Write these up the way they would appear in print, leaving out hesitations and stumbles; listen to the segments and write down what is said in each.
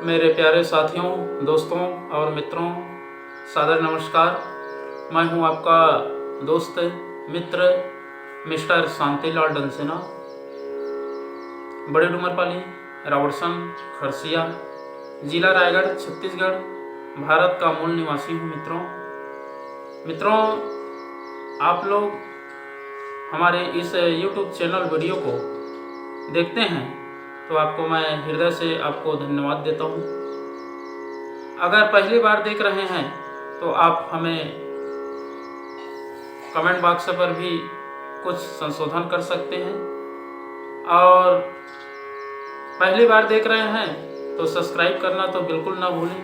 मेरे प्यारे साथियों, दोस्तों और मित्रों, सादर नमस्कार। मैं हूं आपका दोस्त मित्र मिस्टर शांतिलाल डंसेना, बड़े डूमरपाली, रावड़सन, खरसिया, जिला रायगढ़, छत्तीसगढ़, भारत का मूल निवासी हूं। मित्रों, आप लोग हमारे इस YouTube चैनल वीडियो को देखते हैं तो आपको मैं हृदय से आपको धन्यवाद देता हूं। अगर पहली बार देख रहे हैं तो आप हमें कमेंट बॉक्स पर भी कुछ संशोधन कर सकते हैं, और पहली बार देख रहे हैं तो सब्सक्राइब करना तो बिल्कुल ना भूलें।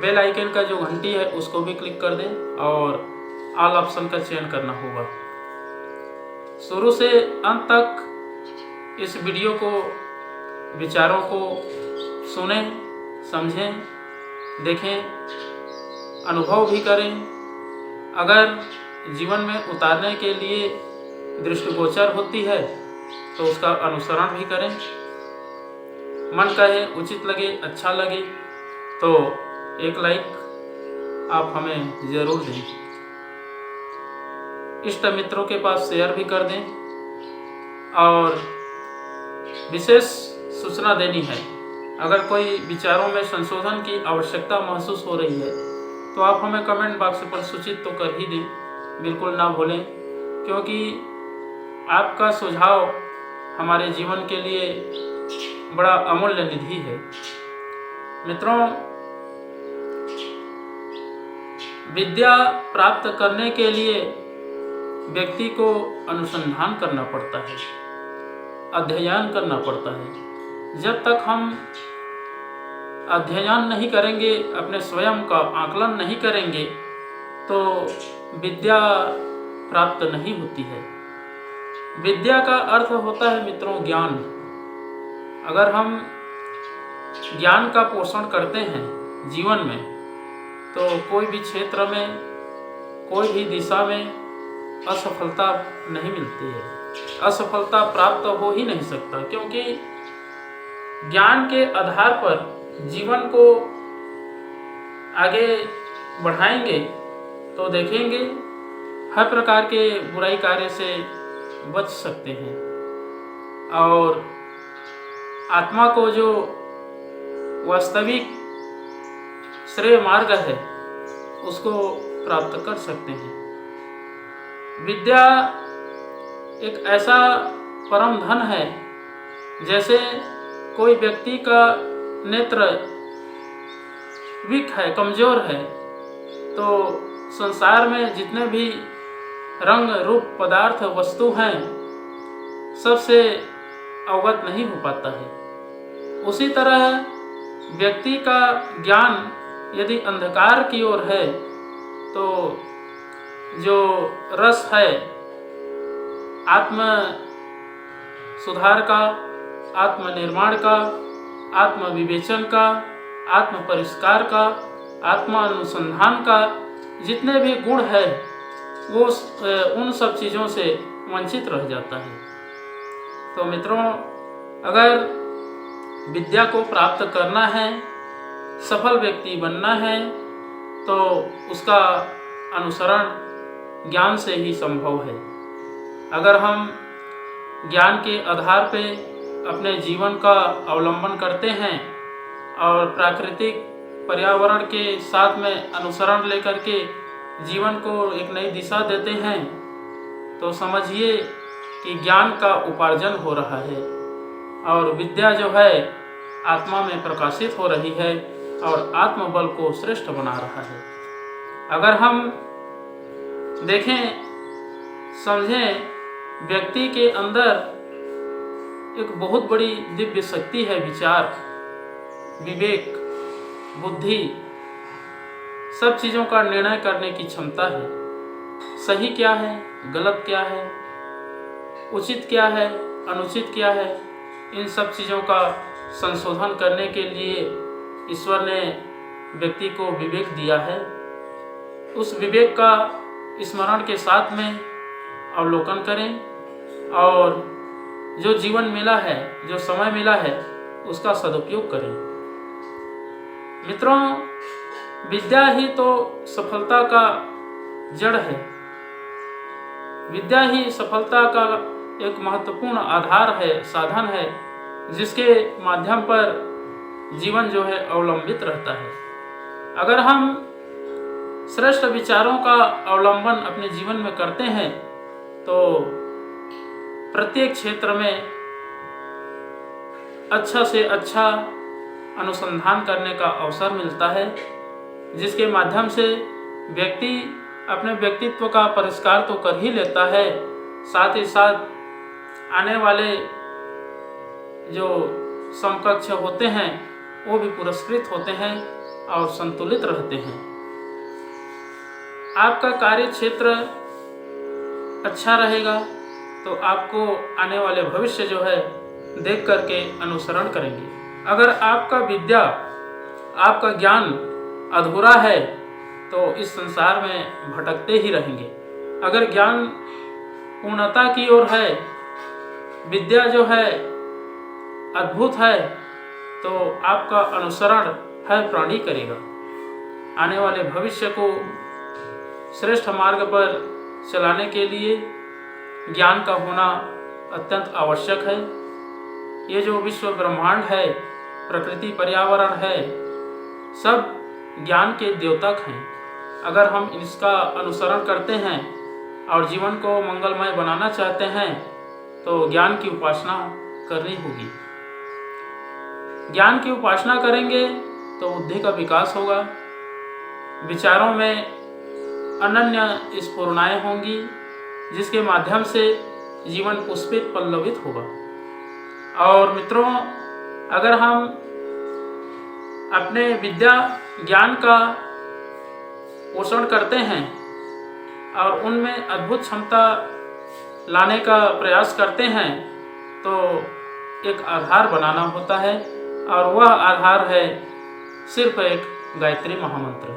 बेल आइकन का जो घंटी है उसको भी क्लिक कर दें और ऑल ऑप्शन का चयन करना होगा। शुरू से अंत तक इस वीडियो को, विचारों को सुनें, समझें, देखें, अनुभव भी करें। अगर जीवन में उतारने के लिए दृष्टिगोचर होती है तो उसका अनुसरण भी करें। मन कहे, उचित लगे, अच्छा लगे तो एक लाइक आप हमें ज़रूर दें। इष्ट मित्रों के पास शेयर भी कर दें। और विशेष सूचना देनी है, अगर कोई विचारों में संशोधन की आवश्यकता महसूस हो रही है तो आप हमें कमेंट बॉक्स पर सूचित तो कर ही दें, बिल्कुल ना भूलें, क्योंकि आपका सुझाव हमारे जीवन के लिए बड़ा अमूल्य निधि है। मित्रों, विद्या प्राप्त करने के लिए व्यक्ति को अनुसंधान करना पड़ता है, अध्ययन करना पड़ता है। जब तक हम अध्ययन नहीं करेंगे, अपने स्वयं का आकलन नहीं करेंगे तो विद्या प्राप्त नहीं होती है। विद्या का अर्थ होता है मित्रों ज्ञान। अगर हम ज्ञान का पोषण करते हैं जीवन में तो कोई भी क्षेत्र में, कोई भी दिशा में असफलता नहीं मिलती है, असफलता प्राप्त हो ही नहीं सकता, क्योंकि ज्ञान के आधार पर जीवन को आगे बढ़ाएंगे तो देखेंगे हर प्रकार के बुराई कार्य से बच सकते हैं और आत्मा को जो वास्तविक श्रेय मार्ग है उसको प्राप्त कर सकते हैं। विद्या एक ऐसा परम धन है, जैसे कोई व्यक्ति का नेत्र वीक है, कमजोर है, तो संसार में जितने भी रंग रूप पदार्थ वस्तु हैं सबसे अवगत नहीं हो पाता है। उसी तरह व्यक्ति का ज्ञान यदि अंधकार की ओर है तो जो रस है आत्म सुधार का, आत्मनिर्माण का, आत्म विवेचन का, आत्म परिष्कार का, आत्मा अनुसंधान का, जितने भी गुण है वो उन सब चीज़ों से वंचित रह जाता है। तो मित्रों, अगर विद्या को प्राप्त करना है, सफल व्यक्ति बनना है तो उसका अनुसरण ज्ञान से ही संभव है। अगर हम ज्ञान के आधार पे अपने जीवन का अवलंबन करते हैं और प्राकृतिक पर्यावरण के साथ में अनुसरण लेकर के जीवन को एक नई दिशा देते हैं तो समझिए कि ज्ञान का उपार्जन हो रहा है और विद्या जो है आत्मा में प्रकाशित हो रही है और आत्मबल को श्रेष्ठ बना रहा है। अगर हम देखें, समझें, व्यक्ति के अंदर एक बहुत बड़ी दिव्य शक्ति है, विचार, विवेक, बुद्धि, सब चीज़ों का निर्णय करने की क्षमता है। सही क्या है, गलत क्या है, उचित क्या है, अनुचित क्या है, इन सब चीज़ों का संशोधन करने के लिए ईश्वर ने व्यक्ति को विवेक दिया है। उस विवेक का स्मरण के साथ में अवलोकन करें और जो जीवन मिला है, जो समय मिला है, उसका सदुपयोग करें। मित्रों, विद्या ही तो सफलता का जड़ है। विद्या ही सफलता का एक महत्वपूर्ण आधार है, साधन है, जिसके माध्यम पर जीवन जो है अवलंबित रहता है। अगर हम श्रेष्ठ विचारों का अवलंबन अपने जीवन में करते हैं तो प्रत्येक क्षेत्र में अच्छा से अच्छा अनुसंधान करने का अवसर मिलता है, जिसके माध्यम से व्यक्ति अपने व्यक्तित्व का परिष्कार तो कर ही लेता है, साथ ही साथ आने वाले जो समकक्ष होते हैं वो भी पुरस्कृत होते हैं और संतुलित रहते हैं। आपका कार्य क्षेत्र अच्छा रहेगा तो आपको आने वाले भविष्य जो है देख करके अनुसरण करेंगे। अगर आपका विद्या, आपका ज्ञान अधूरा है तो इस संसार में भटकते ही रहेंगे। अगर ज्ञान पूर्णता की ओर है, विद्या जो है अद्भुत है, तो आपका अनुसरण हर प्राणी करेगा। आने वाले भविष्य को श्रेष्ठ मार्ग पर चलाने के लिए ज्ञान का होना अत्यंत आवश्यक है। ये जो विश्व ब्रह्मांड है, प्रकृति, पर्यावरण है, सब ज्ञान के द्योतक हैं। अगर हम इसका अनुसरण करते हैं और जीवन को मंगलमय बनाना चाहते हैं तो ज्ञान की उपासना करनी होगी। ज्ञान की उपासना करेंगे तो बुद्धि का विकास होगा, विचारों में अनन्य स्फुरणाएं होंगी, जिसके माध्यम से जीवन पुष्पित पल्लवित होगा। और मित्रों, अगर हम अपने विद्या ज्ञान का पोषण करते हैं और उनमें अद्भुत क्षमता लाने का प्रयास करते हैं तो एक आधार बनाना होता है, और वह आधार है सिर्फ एक गायत्री महामंत्र।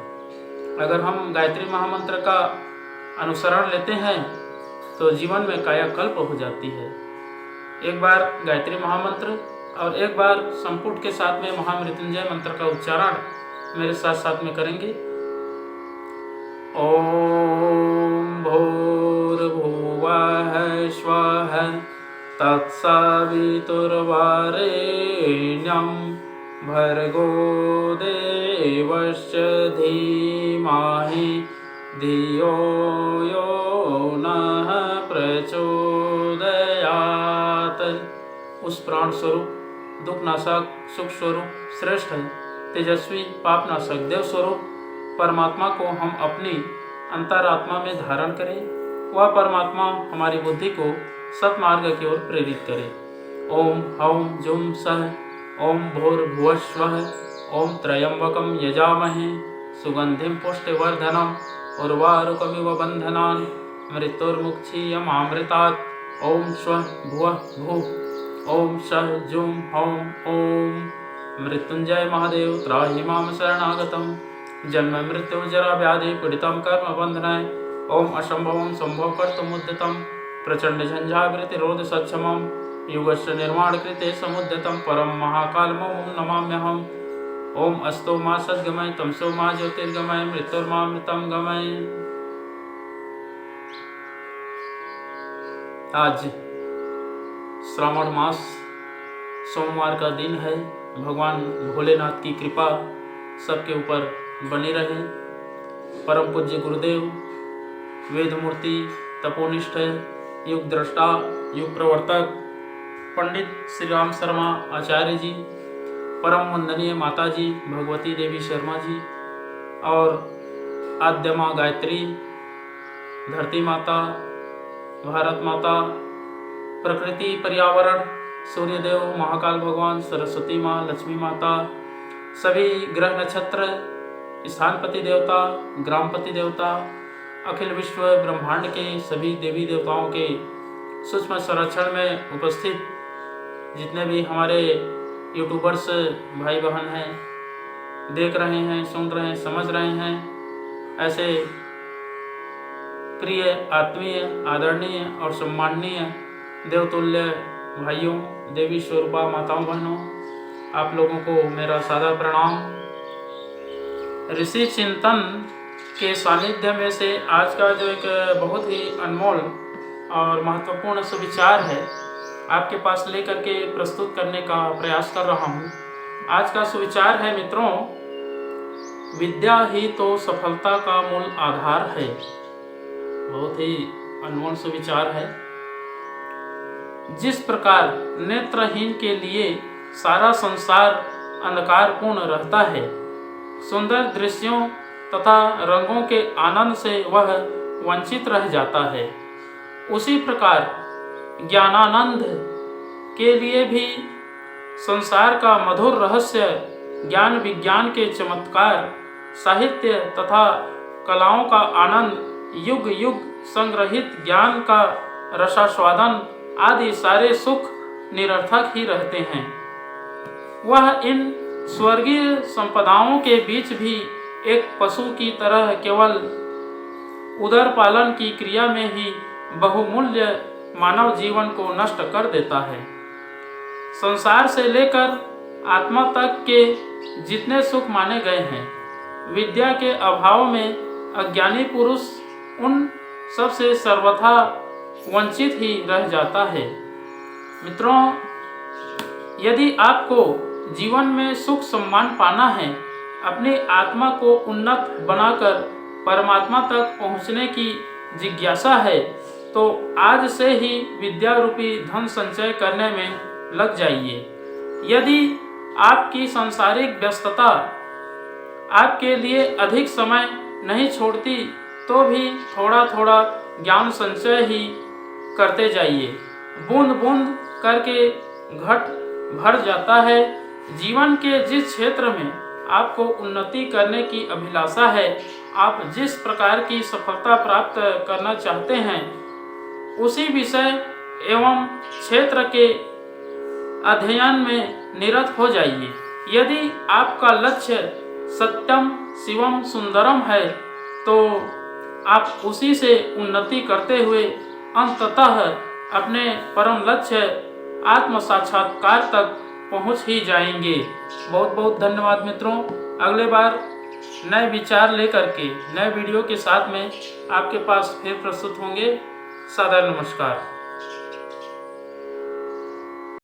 अगर हम गायत्री महामंत्र का अनुसरण लेते हैं तो जीवन में कायाकल्प हो जाती है। एक बार गायत्री महामंत्र और एक बार संपुट के साथ में महामृत्युंजय मंत्र का उच्चारण मेरे साथ साथ में करेंगे। ओम भूर्भुवः स्वः तत्सवितुर्वरेण्यं भर्गो देवस्य धीमहि धियो यो नः प्रचोदयात्। उस प्राण स्वरूप, दुखनाशक, सुख स्वरूप, श्रेष्ठ है, तेजस्वी, पापनाशक, देव स्वरूप परमात्मा को हम अपनी अंतरात्मा में धारण करें। वह परमात्मा हमारी बुद्धि को सतमार्ग की ओर प्रेरित करे। ओम हौं जुम सः ओम भूर्भुवस्वः ओम त्र्यंबकं यजामहे सुगंधिं पुष्टिवर्धनम् उर्वारुकमिव बन्धनान् मृत्युर्मुक्षीयमामृतात्। ओम स्वः भुवः भुः ओम सः जुं हौं ओम। मृत्युंजय महादेव त्राहि मां शरणागतं जन्म मृत्यु जरा व्याधि पीडितं कर्म बन्धनाय। ओम असंभवं संभव कर्तुमुद्यतं प्रचंड झंझावृतिरोध सक्षमं युगस्य निर्माण कृते समुद्यतं परम महाकालमं नमाम्यहम्। ओम अस्तो मा सद्गमय तमसो मा ज्योतिर्गमय मृत्युर्मामृतं गमय। आज श्रावण मास सोमवार का दिन है। भगवान भोलेनाथ की कृपा सबके ऊपर बनी रहे। परम पूज्य गुरुदेव, वेद मूर्ति, तपोनिष्ठ, युग दृष्टा, युग प्रवर्तक पंडित श्री राम शर्मा आचार्य जी, परम वंदनीय माता जी भगवती देवी शर्मा जी और आद्य माँ गायत्री, धरती माता, भारत माता, प्रकृति, पर्यावरण, सूर्यदेव, महाकाल भगवान, सरस्वती माँ, लक्ष्मी माता, सभी ग्रह नक्षत्र, स्थानपति देवता, ग्रामपति देवता, अखिल विश्व ब्रह्मांड के सभी देवी देवताओं के सूक्ष्म संरक्षण में उपस्थित जितने भी हमारे यूट्यूबर्स भाई बहन हैं, देख रहे हैं, सुन रहे हैं, समझ रहे हैं, ऐसे प्रिय, आत्मीय, आदरणीय और सम्माननीय देवतुल्य भाइयों, देवी स्वरूपा माताओं, बहनों, आप लोगों को मेरा सादर प्रणाम। ऋषि चिंतन के सानिध्य में से आज का जो एक बहुत ही अनमोल और महत्वपूर्ण सुविचार है, आपके पास लेकर के प्रस्तुत करने का प्रयास कर रहा हूँ। आज का सुविचार है मित्रों, विद्या ही तो सफलता का मूल आधार है। बहुत ही अनमोल सुविचार है। जिस प्रकार नेत्रहीन के लिए सारा संसार अंधकारपूर्ण रहता है, सुंदर दृश्यों तथा रंगों के आनंद से वह वंचित रह जाता है, उसी प्रकार ज्ञानानंद के लिए भी संसार का मधुर रहस्य, ज्ञान विज्ञान के चमत्कार, साहित्य तथा कलाओं का आनंद, युग युग संग्रहित ज्ञान का रसास्वादन आदि सारे सुख निरर्थक ही रहते हैं। वह इन स्वर्गीय संपदाओं के बीच भी एक पशु की तरह केवल उदर पालन की क्रिया में ही बहुमूल्य मानव जीवन को नष्ट कर देता है। संसार से लेकर आत्मा तक के जितने सुख माने गए हैं, विद्या के अभाव में अज्ञानी पुरुष उन सब से सर्वथा वंचित ही रह जाता है। मित्रों, यदि आपको जीवन में सुख सम्मान पाना है, अपनी आत्मा को उन्नत बनाकर परमात्मा तक पहुंचने की जिज्ञासा है, तो आज से ही विद्या रूपी धन संचय करने में लग जाइए। यदि आपकी सांसारिक व्यस्तता आपके लिए अधिक समय नहीं छोड़ती, तो भी थोड़ा थोड़ा ज्ञान संचय ही करते जाइए। बूंद बूंद करके घट भर जाता है। जीवन के जिस क्षेत्र में आपको उन्नति करने की अभिलाषा है, आप जिस प्रकार की सफलता प्राप्त करना चाहते हैं, उसी विषय एवं क्षेत्र के अध्ययन में निरत हो जाइए। यदि आपका लक्ष्य सत्यम शिवम सुंदरम है, तो आप उसी से उन्नति करते हुए अंततः अपने परम लक्ष्य आत्म साक्षात्कार तक पहुंच ही जाएंगे। बहुत बहुत धन्यवाद मित्रों। अगले बार नए विचार लेकर के नए वीडियो के साथ में आपके पास फिर प्रस्तुत होंगे। सादर नमस्कार।